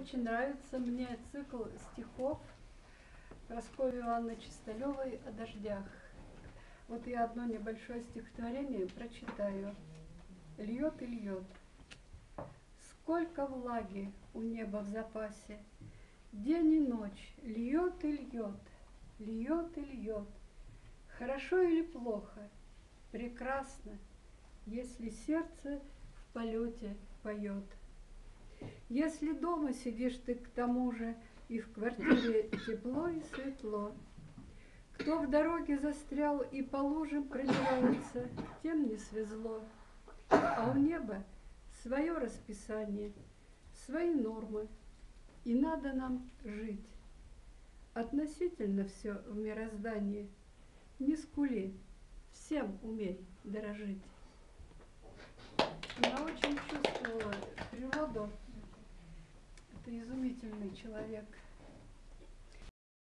Очень нравится мне цикл стихов Прасковьи Ивановны Чисталевой о дождях. Вот я одно небольшое стихотворение прочитаю. Льет и льет. Сколько влаги у неба в запасе, день и ночь льет и льет, льет и льет. Хорошо или плохо, прекрасно, если сердце в полете поет. Если дома сидишь ты к тому же, и в квартире тепло и светло, кто в дороге застрял и по лужам пробирается, тем не свезло. А у неба свое расписание, свои нормы, и надо нам жить. Относительно все в мироздании, не скули, всем умей дорожить. Она очень чувствовала природу. Это изумительный человек.